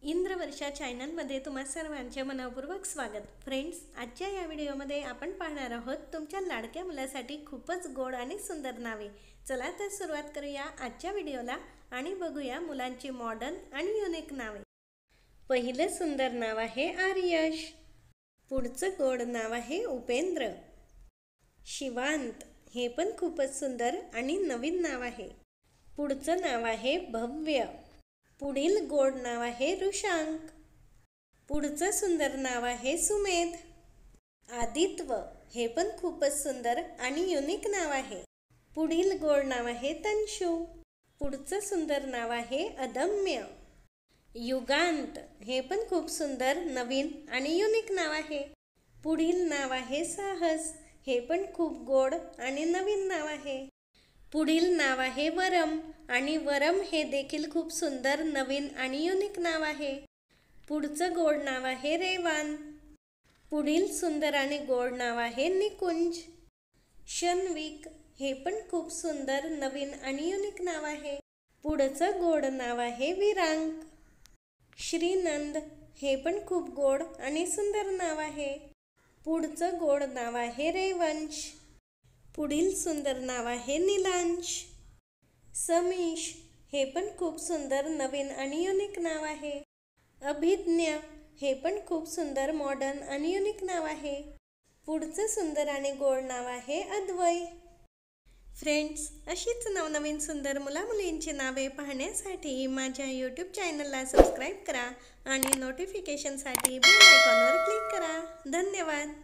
इंद्रवर्षा चॅनलमध्ये तुम्हा सर्वांचे मनपूर्वक स्वागत। फ्रेंड्स, आजच्या या व्हिडिओमध्ये आपण पाहणार आहोत तुमच्या लाडक्या मुलासाठी खूपच गोड आणि सुंदर नावे। चला तर सुरुवात करूया आजच्या व्हिडिओला आणि बघूया मुलांची मॉडर्न आणि युनिक नावे। पहिलं सुंदर नाव आहे आर्यश। पुढचं गोड नाव आहे उपेंद्र। शिवांत हे पण खूपच सुंदर आणि नवीन नाव आहे। पुढचं नाव आहे भव्य। पुढील गोड नाव आहे ऋषांक। पुढचं सुंदर नाव आहे सुमेध। आदित्व हे पण खूपच सुंदर आणि युनिक नाव आहे। पुढील गोड नाव आहे तंशू। पुढचं सुंदर नाव आहे अदम्य। युगांत हे पण खूप सुंदर नवीन आणि युनिक नाव आहे। पुढील नाव आहे साहस, हे पण खूप गोड आणि नवीन नाव आहे। पुढील नाव आहे वरम आणि वरम हे देखील खूप सुंदर नवीन आणि युनिक नाव आहे। पुढचं गोड नाव आहे रेवान। पुढील सुंदर आणि गोड नाव आहे निकुंज। शन्विक हे पण खूप सुंदर नवीन आणि युनिक नाव आहे। पुढचं गोड नाव आहे विरांक। श्रीनंद हे पण खूप गोड आणि सुंदर नाव आहे। पुढचं गोड नाव आहे रेवंश। पुढील सुंदर नाव आहे नीलांश। समीश हे पण खूप सुंदर नवीन आणि युनिक नाव आहे। अभिज्ञा हे पण खूप सुंदर मॉडर्न आणि युनिक नाव आहे। पुढचं सुंदर आणि गोड नाव आहे अद्वय। फ्रेंड्स, अशीच नवनवीन सुंदर मुलामुलींची नावे पाहण्यासाठी माझ्या यूट्यूब चॅनलला सबस्क्राईब करा आणि नोटिफिकेशनसाठी बेल आयकॉनवर क्लिक करा। धन्यवाद।